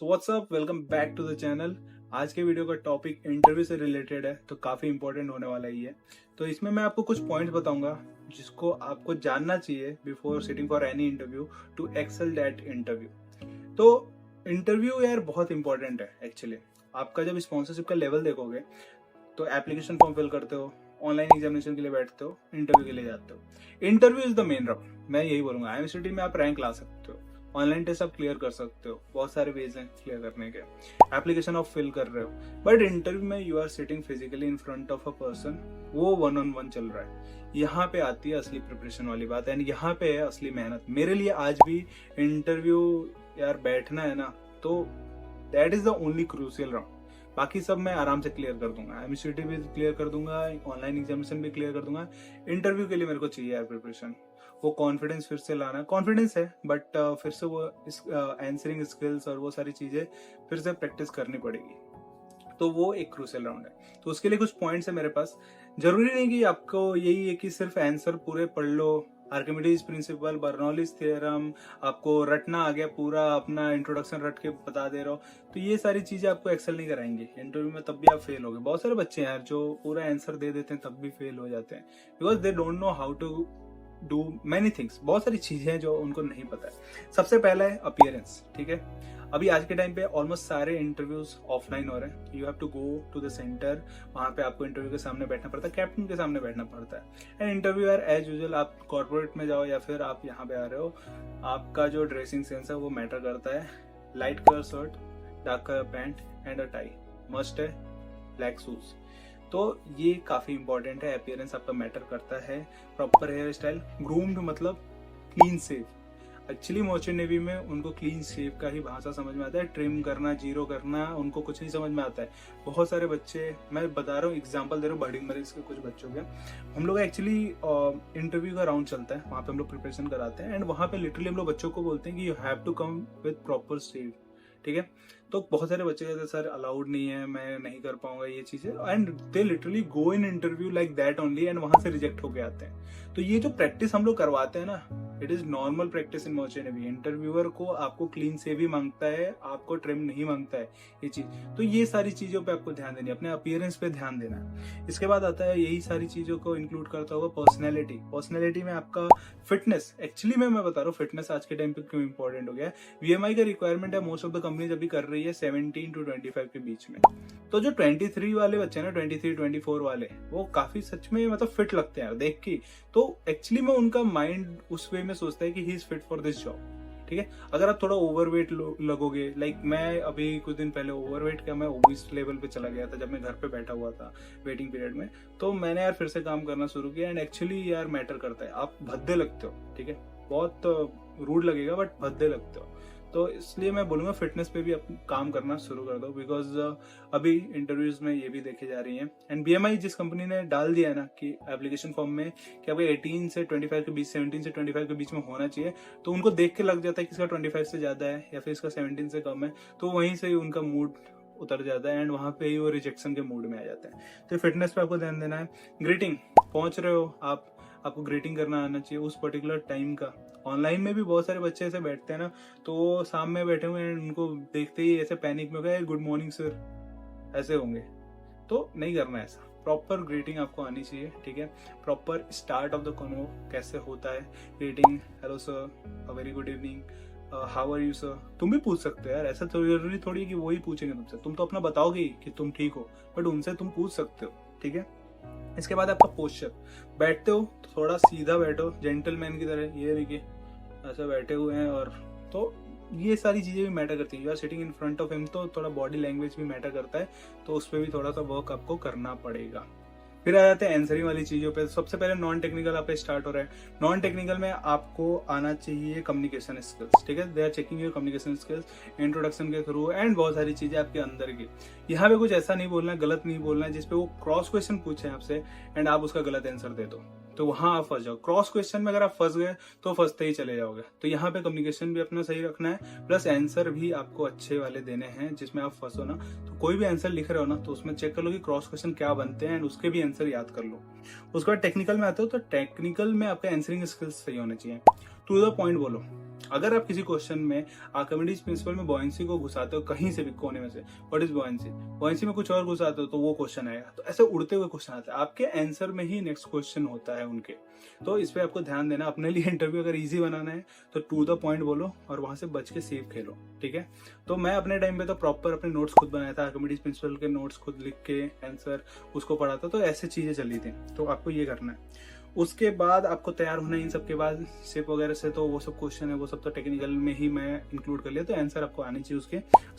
So what's up, welcome back to the channel. आज के video का टॉपिक इंटरव्यू से रिलेटेड है, तो काफ़ी इंपॉर्टेंट होने वाला ही है। तो इसमें मैं आपको कुछ पॉइंट्स बताऊंगा जिसको आपको जानना चाहिए before sitting for any interview to excel that interview. तो इंटरव्यू यार बहुत इंपॉर्टेंट है एक्चुअली। आपका जब स्पॉन्सरशिप का लेवल देखोगे तो एप्लीकेशन फॉर्म फिल करते हो, ऑनलाइन एग्जामिनेशन के लिए बैठते हो, इंटरव्यू के लिए जाते हो। Interview is the main round. मैं यही बोलूंगा, आईएमसीटी में आप रैंक ला सकते हो, ऑनलाइन टेस्ट आप क्लियर कर सकते हो, बहुत सारे वेज हैं क्लियर करने के, एप्लीकेशन आप फिल कर रहे हो, बट इंटरव्यू में you are sitting physically in front of a person, वो 1-on-1 चल रहा है। यहाँ पे आती है असली प्रिपरेशन वाली बात एंड यहाँ पे है असली मेहनत। मेरे लिए आज भी इंटरव्यू यार बैठना है ना, तो that is the only crucial round. बाकी सब मैं आराम से क्लियर कर दूंगा, एमसीटी भी क्लियर कर दूंगा, ऑनलाइन एग्जामिनेशन भी क्लियर कर दूंगा। इंटरव्यू के लिए मेरे को चाहिए यार प्रिपरेशन, वो कॉन्फिडेंस फिर से लाना। कॉन्फिडेंस है बट फिर से वो आंसरिंग स्किल्स और वो सारी चीजें फिर से प्रैक्टिस करनी पड़ेगी। तो वो एक क्रूशियल राउंड है। तो उसके लिए कुछ पॉइंट्स है मेरे पास। जरूरी नहीं कि आपको यही है कि सिर्फ आंसर पूरे पढ़ लो, आर्किमिडीज प्रिंसिपल, बर्नौलीज थ्योरम आपको रटना आ गया, पूरा अपना इंट्रोडक्शन रट के बता दे रहा हो, तो ये सारी चीजें आपको एक्सेल नहीं कराएंगे इंटरव्यू में, तब भी आप फेल होगे। बहुत सारे बच्चे हैं यार जो पूरा आंसर दे देते हैं तब भी फेल हो जाते हैं, because they don't know how to do many things. बहुत सारी चीजें हैं जो उनको नहीं पता है। सबसे पहला है अपीयरेंस, ठीक है। अभी आज के टाइम पे ऑलमोस्ट सारे इंटरव्यूज ऑफलाइन हो रहे हैं। You have to go to the centre, वहां पे आपको इंटरव्यू के सामने बैठना पड़ता है, कैप्टन के सामने बैठना पड़ता है। एंड इंटरव्यू यार एज यूजुअल, आप कॉर्पोरेट में जाओ या फिर आप यहाँ पे आ रहे हो, आपका जो ड्रेसिंग सेंस है वो मैटर करता है। Light colour shirt, dark colour pant and a tie must है, ब्लैक शूज। तो ये काफी इंपॉर्टेंट है, अपीयरेंस आपका मैटर करता है। प्रॉपर हेयर स्टाइल, ग्रूम्ड मतलब clean save. Actually merchant navy में उनको क्लीन शेव का ही भाषा समझ में आता है, ट्रिम करना, जीरो करना उनको कुछ नहीं समझ में आता है। बहुत सारे बच्चे, मैं बता रहा हूँ, एग्जांपल दे रहा हूँ बर्डिंग मरीज के कुछ बच्चों के। हम लोग एक्चुअली इंटरव्यू का राउंड चलता है, वहाँ पे हम लोग प्रिपरेशन कराते हैं एंड वहाँ पे लिटरली हम लोग बच्चों को बोलते हैं कि you have to come with proper shave, ठीक है। तो बहुत सारे बच्चे कहते हैं सर अलाउड नहीं है, मैं नहीं कर पाऊंगा ये चीजें, and they literally go in interview like that only and वहां से रिजेक्ट होके आते हैं। तो ये जो प्रैक्टिस हम लोग करवाते हैं ना, it is normal practice in merchant navy. Interviewer को आपको क्लीन से भी मांगता है, आपको ट्रिम नहीं मांगता है ये चीज। तो ये सारी चीजों पे आपको ध्यान देनी है, अपने अपीयरेंस पे ध्यान देना है। इसके बाद आता है, यही सारी चीजों को इंक्लूड करता हुआ पर्सनैलिटी। पर्सनैलिटी में आपका फिटनेस, एक्चुअली मैं बता रहा हूँ फिटनेस आज के टाइम पे क्यों इंपॉर्टेंट हो गया है। वीएमआई का रिक्वायरमेंट है, मोस्ट ऑफ द कंपनीज अभी कर रही है 17 to 25 के बीच में। तो जो 23 वाले बच्चे हैं ना, 23-24 वाले, वो काफी सच में मतलब फिट लगते हैं यार देख के। तो एक्चुअली में उनका माइंड उस वे में सोचता है कि he is fit for this job, ठीक है। अगर आप थोड़ा ओवरवेट लगोगे, लाइक मैं अभी कुछ दिन पहले ओवरवेट का मैं ओबीस लेवल पे चला गया था जब मैं घर पे बैठा हुआ था वेटिंग पीरियड में। तो मैंने यार फिर से काम करना शुरू किया एंड एक्चुअली यार मैटर करता है, आप भद्दे लगते हो, ठीक है। बहुत रूड लगेगा बट भद्दे लगते हो। तो इसलिए मैं बोलूंगा फिटनेस पे भी काम करना शुरू कर दो, बिकॉज अभी इंटरव्यूज में ये भी देखे जा रही हैं। एंड बीएमआई जिस कंपनी ने डाल दिया है ना कि एप्लीकेशन फॉर्म में कि आपको 18 से 25 के बीच, 17 से 25 के बीच में होना चाहिए, तो उनको देख के लग जाता है कि इसका 25 से ज्यादा है या फिर इसका 17 से कम है, तो वहीं से ही उनका मूड उतर जाता है एंड वहां पे ही वो रिजेक्शन के मूड में आ जाते हैं। तो फिटनेस पे आपको ध्यान देना है। ग्रीटिंग, पहुंच रहे हो आप, आपको ग्रीटिंग करना आना चाहिए उस पर्टिकुलर टाइम का। ऑनलाइन में भी बहुत सारे बच्चे ऐसे बैठते हैं ना, तो सामने बैठे हुए हैं, उनको देखते ही ऐसे पैनिक में हो गए, गुड मॉर्निंग सर ऐसे होंगे, तो नहीं करना है ऐसा। प्रॉपर ग्रीटिंग आपको आनी चाहिए, ठीक है। Proper start of the convo कैसे होता है, greeting, hello sir, a very good evening, how are you sir. तुम भी पूछ सकते हो यार, ऐसा जरूरी थोड़ी कि वही पूछेंगे तुमसे, तुम तो अपना बताओगे ही कि तुम ठीक हो, बट उनसे तुम पूछ सकते हो, ठीक है। इसके बाद आपका पोस्चर, बैठते हो तो थोड़ा सीधा बैठो, जेंटलमैन की तरह, ये देखिए ऐसे बैठे हुए हैं, और तो ये सारी चीजें भी मैटर करती है। You are sitting in front of him, तो थोड़ा बॉडी लैंग्वेज भी मैटर करता है, तो उस पर भी थोड़ा सा वर्क आपको करना पड़ेगा। फिर आ जाते हैं आंसरिंग वाली चीजों पे। सबसे पहले नॉन टेक्निकल आपका स्टार्ट हो रहा है। नॉन टेक्निकल में आपको आना चाहिए कम्युनिकेशन स्किल्स, ठीक है। They are checking your communication skills introduction के थ्रू एंड बहुत सारी चीजें आपके अंदर की। यहाँ पे कुछ ऐसा नहीं बोलना है, गलत नहीं बोलना है जिसपे वो क्रॉस क्वेश्चन पूछे आपसे एंड आप उसका गलत आंसर दे दो, तो वहां आप फंस जाओ। क्रॉस क्वेश्चन में अगर आप फंस गए तो फंसते ही चले जाओगे। तो यहाँ पे कम्युनिकेशन भी अपना सही रखना है, प्लस आंसर भी आपको अच्छे वाले देने हैं जिसमें आप फंसो ना। तो कोई भी आंसर लिख रहे हो ना, तो उसमें चेक कर लो कि क्रॉस क्वेश्चन क्या बनते हैं एंड उसके भी आंसर याद कर लो। उसके बाद टेक्निकल में आते हो, तो टेक्निकल में आपके आंसरिंग स्किल्स सही होने चाहिए। टू द पॉइंट बोलो, अगर आप किसी क्वेश्चन में आर्किमिडीज प्रिंसिपल में बॉयंसी को घुसाते हो कहीं से भी कोने में से, व्हाट इज बॉयंसी, बॉयंसी में कुछ और घुसाते हो तो वो क्वेश्चन आएगा। तो ऐसे उड़ते हुए क्वेश्चन आते हैं, आपके आंसर में ही नेक्स्ट क्वेश्चन होता है उनके। तो इस पे आपको ध्यान देना। अपने लिए इंटरव्यू अगर इजी बनाना है तो टू द पॉइंट बोलो और वहां से बच के सेफ खेलो, ठीक है। तो मैं अपने टाइम पे तो प्रॉपर अपने नोट्स खुद बनाया था, आर्किमिडीज प्रिंसिपल के नोट्स खुद लिख के आंसर उसको पढ़ा था। तो ऐसे चीजें चली थी, तो आपको ये करना है। उसके बाद आपको तैयार होना है इन सब के बाद शेप वगैरह से, तो वो सब क्वेश्चन है वो सब तो टेक्निकल में ही मैं इंक्लूड कर लिया, तो आंसर आपको आनी चाहिए उसके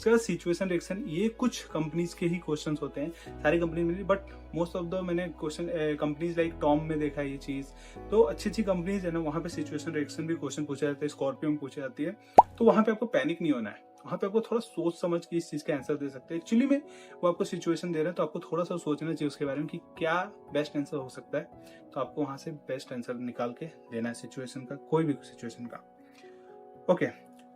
बाद सिचुएशन रिएक्शन, ये कुछ कंपनीज के ही क्वेश्चंस होते हैं, सारी कंपनी में नहीं, बट मोस्ट ऑफ द मैंने क्वेश्चन कंपनीज लाइक टॉम में देखा है ये चीज। तो अच्छी अच्छी कंपनीज है ना, वहाँ पे सिचुएशन रिएक्शन भी क्वेश्चन पूछा जाता है, स्कॉर्पियो में पूछी जाती है। तो वहाँ पे आपको पैनिक नहीं होना है, वहाँ पे आपको थोड़ा सोच समझ के इस चीज का आंसर दे सकते हैं। एक्चुअली में वो आपको सिचुएशन दे रहे हैं तो आपको थोड़ा सा सोचना चाहिए उसके बारे में कि क्या बेस्ट आंसर हो सकता है। तो आपको वहां से बेस्ट आंसर निकाल के देना है सिचुएशन का, कोई भी सिचुएशन का। ओके,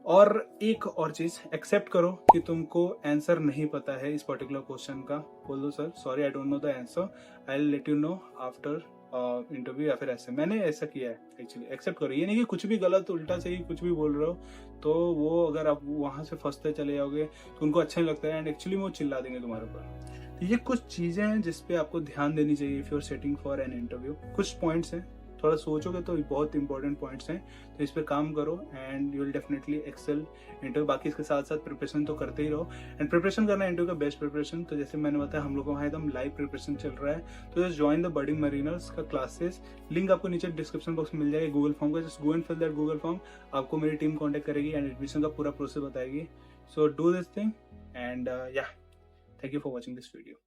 और एक और चीज, एक्सेप्ट करो कि तुमको आंसर नहीं पता है इस पर्टिकुलर क्वेश्चन का। बोल दो sir sorry I don't know the answer, I will let you know after interview, या फिर ऐसे मैंने ऐसा किया है। एक्चुअली एक्सेप्ट करो, ये नहीं कि कुछ भी गलत उल्टा सही कुछ भी बोल रहे हो तो वो अगर आप वहां से फंसते चले जाओगे तो उनको अच्छा नहीं लगता है एंड एक्चुअली वो चिल्ला देंगे तुम्हारे ऊपर। तो ये कुछ चीजें हैं जिसपे आपको ध्यान देनी चाहिए if you are setting for an interview. कुछ पॉइंट्स हैं, थोड़ा सोचोगे तो बहुत इंपॉर्टेंट पॉइंट्स हैं, तो इस पर काम करो and you will definitely excel interview. बाकी इसके साथ साथ प्रिपरेशन तो करते ही रहो, एंड प्रिपरेशन करना इंटरव्यू का बेस्ट प्रिपरेशन। तो जैसे मैंने बताया हम लोग को वहाँ एकदम लाइव प्रिपरेशन चल रहा है, तो just join the budding mariners का क्लासेस, लिंक आपको नीचे डिस्क्रिप्शन बॉक्स में मिल जाएगा गूगल फॉर्म का। Just go and fill that Google form, आपको मेरी टीम कॉन्टेक्ट करेगी एंड एडमिशन का पूरा प्रोसेस बताएगी। So do this thing and yeah thank you for watching this video.